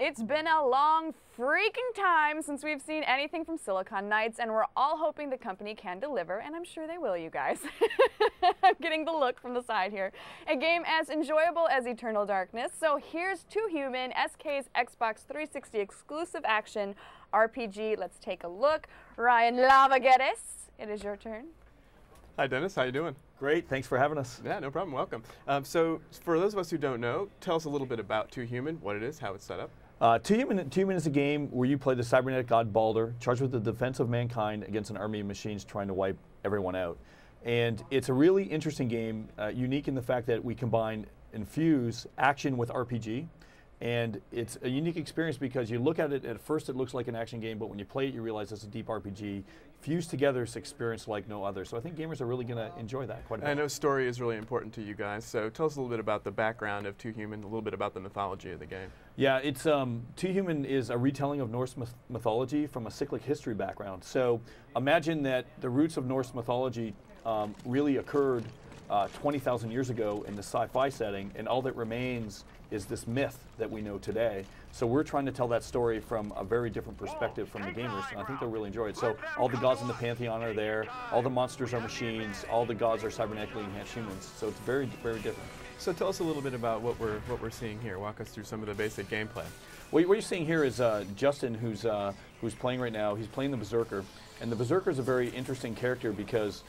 It's been a long freaking time since we've seen anything from Silicon Knights, and we're all hoping the company can deliver, and I'm sure they will, you guys. I'm getting the look from the side here. A game as enjoyable as Eternal Darkness. So here's Too Human, SK's Xbox 360 exclusive action RPG. Let's take a look. Ryan Lavagetes, it is your turn. Hi, Dennis. How you doing? Great. Thanks for having us. Yeah, no problem. Welcome. So for those of us who don't know, tell us a little bit about Too Human, what it is, how it's set up. Too Human is a game where you play the cybernetic god Baldur, charged with the defense of mankind against an army of machines trying to wipe everyone out. And it's a really interesting game, unique in the fact that we infuse action with RPG. And it's a unique experience because you look at it, at first it looks like an action game, but when you play it, you realize it's a deep RPG. Fused together, it's an experience like no other. So I think gamers are really going to enjoy that quite a bit. I know story is really important to you guys, so tell us a little bit about the background of Too Human, a little bit about the mythology of the game. Yeah, it's Too Human is a retelling of Norse mythology from a cyclic history background. So imagine that the roots of Norse mythology really occurred 20,000 years ago in the sci-fi setting, and all that remains is this myth that we know today. So we're trying to tell that story from a very different perspective from the gamers, and I think they'll really enjoy it. So all the gods in the pantheon are there, all the monsters are machines, all the gods are cybernetically enhanced humans. So it's very, very different. So tell us a little bit about what we're seeing here. Walk us through some of the basic gameplay. What you're seeing here is Justin, who's playing right now. He's playing the Berserker, and the Berserker is a very interesting character because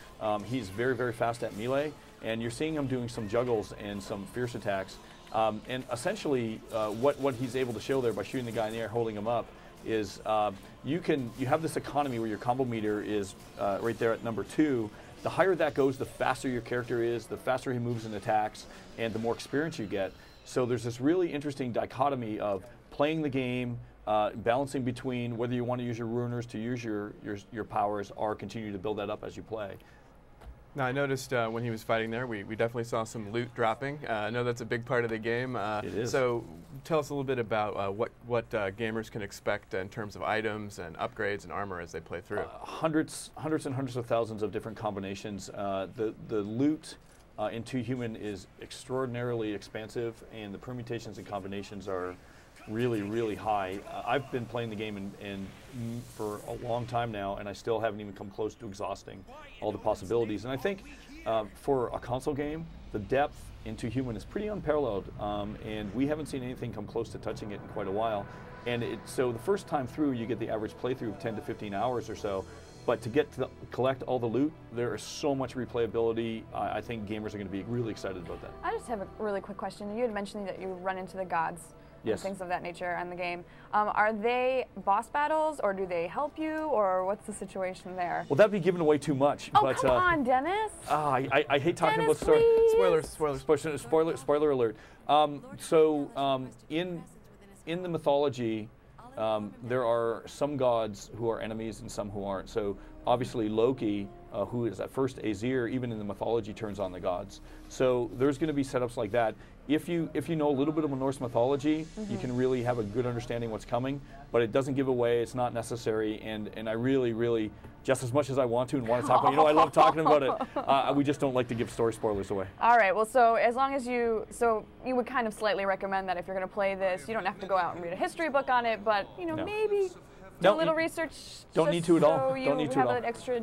he's very, very fast at melee, and you're seeing him doing some juggles and some fierce attacks. And essentially, what he's able to show there by shooting the guy in the air, holding him up, is you have this economy where your combo meter is right there at number 2. The higher that goes, the faster your character is, the faster he moves and attacks, and the more experience you get. So there's this really interesting dichotomy of playing the game, balancing between whether you want to use your ruiners to use your powers or continue to build that up as you play. Now, I noticed when he was fighting there, we definitely saw some loot dropping. I know that's a big part of the game. It is. So tell us a little bit about what gamers can expect in terms of items and upgrades and armor as they play through. Hundreds and hundreds of thousands of different combinations. The loot in Too Human is extraordinarily expansive, and the permutations and combinations are really, really high. I've been playing the game for a long time now, and I still haven't even come close to exhausting all the possibilities. And I think for a console game, the depth in Too Human is pretty unparalleled, and we haven't seen anything come close to touching it in quite a while. And so the first time through, you get the average playthrough of 10 to 15 hours or so. But to get to collect all the loot, there is so much replayability. I think gamers are going to be really excited about that. I just have a really quick question. You had mentioned that you run into the gods. Yes. And things of that nature in the game. Are they boss battles, or do they help you, or what's the situation there? Well, that'd be giving away too much. Oh, but, come on, Dennis. I hate talking Dennis, about spoiler alert. In the mythology, there are some gods who are enemies and some who aren't. So obviously Loki, who is at first Aesir, even in the mythology turns on the gods. So there's going to be setups like that. If you know a little bit of Norse mythology, you can really have a good understanding what's coming, but it doesn't give away, it's not necessary, and I really, just as much as I want to and want to talk about it, I love talking about it, we just don't like to give story spoilers away. All right, well, so as long as you would kind of slightly recommend that if you're going to play this, you don't have to go out and read a history book on it, but, maybe do a little research. Don't need to at all. Don't need to at all. An extra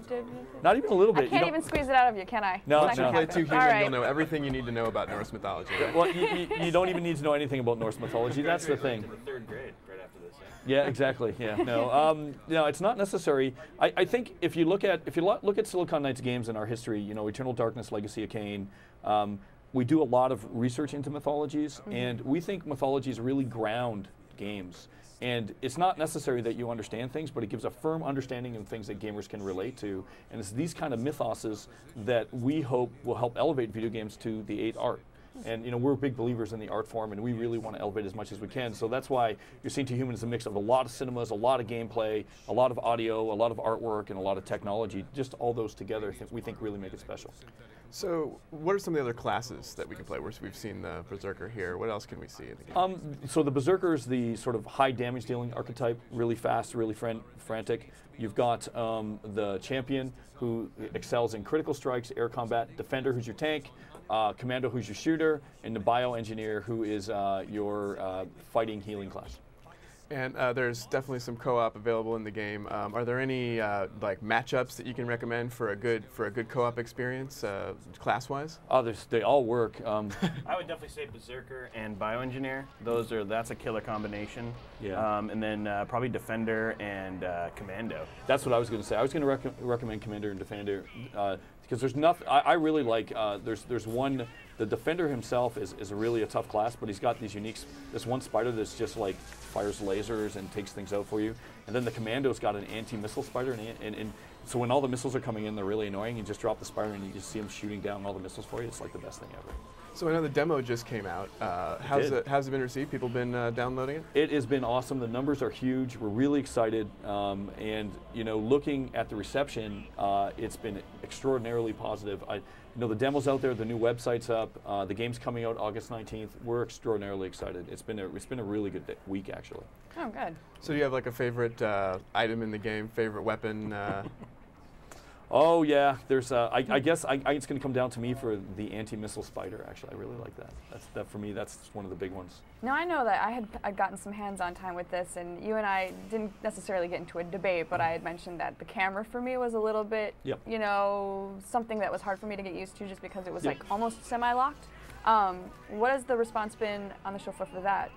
Not even a little bit. I can't even squeeze it out of you, can I? No, Once you play Too Human, you'll know everything you need to know about Norse mythology. Right? Well, you don't even need to know anything about Norse mythology. That's the thing. Third grade, right after this. Yeah, exactly. Yeah, no, it's not necessary. I think if you look at Silicon Knights games in our history, Eternal Darkness, Legacy of Kain. We do a lot of research into mythologies, and we think mythologies really ground games. And it's not necessary that you understand things, but it gives a firm understanding of things that gamers can relate to. And it's these kind of mythoses that we hope will help elevate video games to the 8th art. And we're big believers in the art form, and we really want to elevate as much as we can. So that's why you're seeing Too Human as a mix of a lot of cinemas, a lot of gameplay, a lot of audio, a lot of artwork, and a lot of technology. Just all those together, we think really make it special. So what are some of the other classes that we can play? We've seen the Berserker here. What else can we see in the game? So the Berserker is the sort of high damage dealing archetype, really fast, really frantic. You've got the Champion, who excels in critical strikes, air combat, Defender, who's your tank, Commando, who's your shooter, and the Bioengineer, who is your fighting healing class. And there's definitely some co-op available in the game. Are there any like matchups that you can recommend for a good co-op experience, class-wise? Oh, they all work. I would definitely say Berserker and Bioengineer. That's a killer combination. Yeah. And then probably Defender and Commando. That's what I was going to say. I was going to recommend Commander and Defender because there's nothing. I really like. There's one. The Defender himself is really a tough class, but he's got these unique. This one spider that's just like fires lasers and takes things out for you, and then the Commando's got an anti-missile spider, and so when all the missiles are coming in, they're really annoying. You just drop the spider and you just see them shooting down all the missiles for you. It's like the best thing ever. So I know the demo just came out. How's it been received? People been downloading it? It has been awesome. The numbers are huge. We're really excited, and looking at the reception, it's been extraordinarily positive. The demo's out there, the new website's up, the game's coming out August 19th. We're extraordinarily excited. It's been a really good week, actually. Oh, good. So do you have like a favorite item in the game, favorite weapon? Oh yeah, there's. I guess it's going to come down to me for the anti-missile spider. Actually, I really like that. That for me. That's one of the big ones. Now I know that I'd gotten some hands-on time with this, and you and I didn't necessarily get into a debate, but I had mentioned that the camera for me was a little bit, something that was hard for me to get used to, just because it was like almost semi-locked. What has the response been on the show floor for that?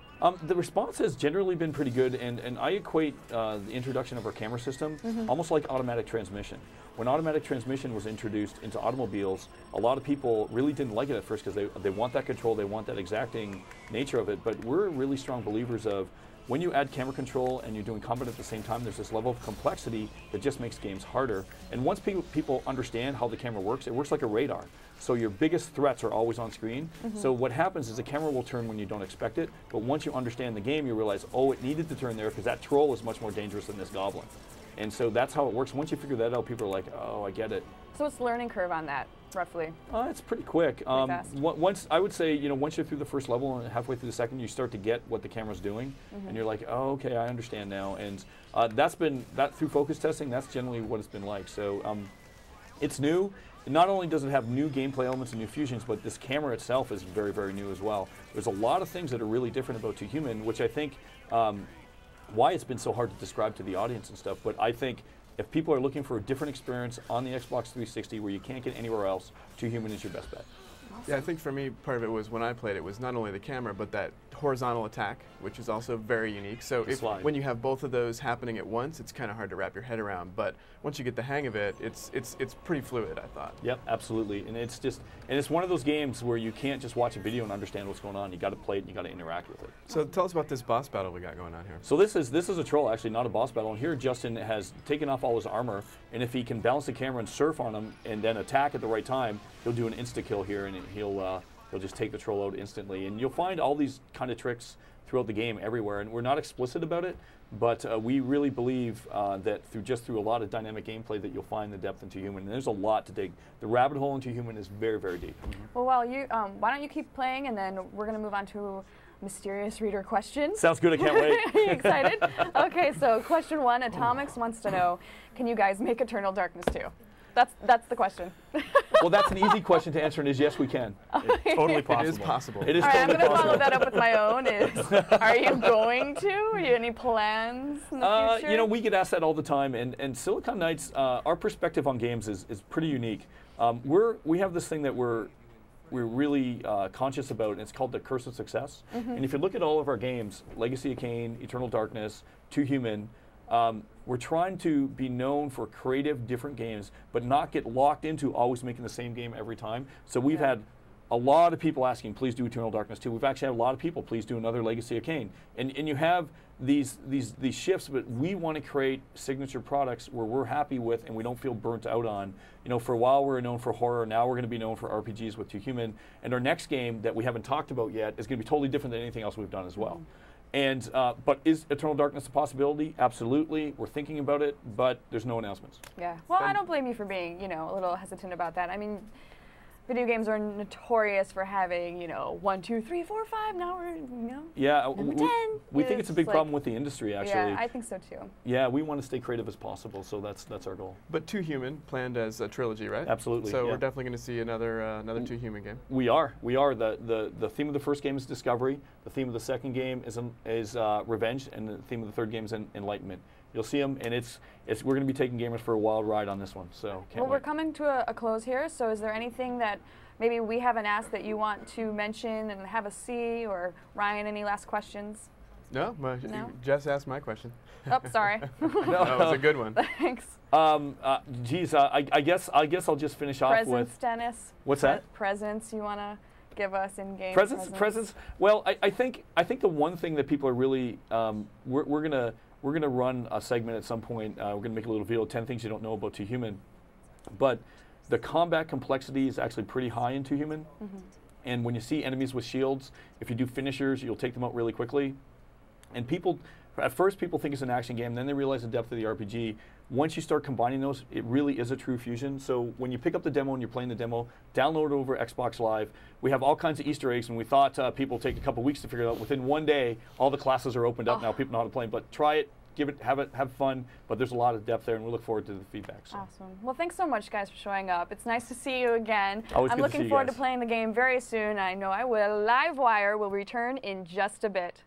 The response has generally been pretty good, and I equate the introduction of our camera system almost like automatic transmission. When automatic transmission was introduced into automobiles, a lot of people really didn't like it at first because they want that control, they want that exacting nature of it, but we're really strong believers of when you add camera control and you're doing combat at the same time, there's this level of complexity that just makes games harder. And once people understand how the camera works, it works like a radar. So your biggest threats are always on screen. So what happens is the camera will turn when you don't expect it, but once you understand the game, you realize, oh, it needed to turn there because that troll is much more dangerous than this goblin. And so that's how it works. Once you figure that out, people are like, oh, I get it. So what's the learning curve on that, roughly? It's pretty quick. Fast. Once I would say, once you're through the first level and halfway through the second, you start to get what the camera's doing, and you're like, oh, okay, I understand now. And that's been through focus testing. That's generally what it's been like. So it's new. Not only does it have new gameplay elements and new fusions, but this camera itself is very, very new as well. There's a lot of things that are really different about 2 Human, which I think why it's been so hard to describe to the audience and stuff. But I think if people are looking for a different experience on the Xbox 360 where you can't get anywhere else, 2 Human is your best bet. Yeah, I think for me, part of it was when I played it was not only the camera, but that horizontal attack, which is also very unique. So when you have both of those happening at once, it's kind of hard to wrap your head around. But once you get the hang of it, it's pretty fluid, I thought. Yep, absolutely. And it's one of those games where you can't just watch a video and understand what's going on. You got to play it and you got to interact with it. So tell us about this boss battle we got going on here. So this is a troll, actually, not a boss battle. And here Justin has taken off all his armor, and if he can balance the camera and surf on him and then attack at the right time, he'll do an insta-kill here, and he'll just take the troll out instantly. And you'll find all these kind of tricks throughout the game everywhere, and we're not explicit about it, but we really believe that through a lot of dynamic gameplay that you'll find the depth in 2 Human, and there's a lot to dig. The rabbit hole in 2 Human is very, very deep. Well, why don't you keep playing, and then we're going to move on to mysterious reader questions. Sounds good, I can't wait. Are you excited? Okay, so question 1, Atomics wants to know, can you guys make Eternal Darkness 2? That's the question. Well, that's an easy question to answer, and is yes, we can. It's totally possible. It is possible. It is All right, totally I'm going to possible. follow that up with my own. Are you going to? Are you any plans in the future? We get asked that all the time, and Silicon Knights, our perspective on games is pretty unique. We have this thing that we're really conscious about, and it's called the curse of success. And if you look at all of our games, Legacy of Kain, Eternal Darkness, 2 Human, we're trying to be known for creative, different games, but not get locked into always making the same game every time. So we've had a lot of people asking, please do Eternal Darkness 2. We've actually had a lot of people, please do another Legacy of Kain. And you have these shifts, but we want to create signature products where we're happy with and we don't feel burnt out on. For a while we were known for horror, now we're going to be known for RPGs with 2 Human. And our next game that we haven't talked about yet is going to be totally different than anything else we've done as well. And but is Eternal Darkness a possibility? Absolutely. We're thinking about it, but there's no announcements. Yeah. Well, I don't blame you for being, a little hesitant about that. I mean, video games are notorious for having, you know, 1, 2, 3, 4, 5. Now we're, you know, yeah, number 10. We think it's a big problem with the industry, actually. Yeah, I think so too. Yeah, we want to stay creative as possible, so that's our goal. But Too Human planned as a trilogy, right? Absolutely. So we're definitely going to see another Too Human game. We are. The theme of the first game is discovery. The theme of the second game is revenge, and the theme of the third game is enlightenment. You'll see them, and we're going to be taking gamers for a wild ride on this one. So can't wait. We're coming to a close here. So is there anything that maybe we haven't asked that you want to mention and have us see, or Ryan, any last questions? No, Jess asked my question. Oh, sorry. No, that was a good one. Thanks. Geez, I guess I'll just finish off Presents, with Dennis. What's that? Presents you want to give us in game. Presents. Well, I think the one thing that people are really we're gonna run a segment at some point. We're gonna make a little video, 10 things you don't know about Too Human, but the combat complexity is actually pretty high in Too Human. And when you see enemies with shields, if you do finishers, you'll take them out really quickly. And at first people think it's an action game, then they realize the depth of the RPG. Once you start combining those, it really is a true fusion. So when you pick up the demo and you're playing the demo, download it over Xbox Live. We have all kinds of Easter eggs, and we thought people would take a couple weeks to figure it out. Within one day, all the classes are opened up now. People know how to play them. But try it, have fun. But there's a lot of depth there, and we look forward to the feedback. So. Awesome. Well, thanks so much, guys, for showing up. It's nice to see you again. Always I'm good to see looking you forward guys. to playing the game very soon. I know I will. LiveWire will return in just a bit.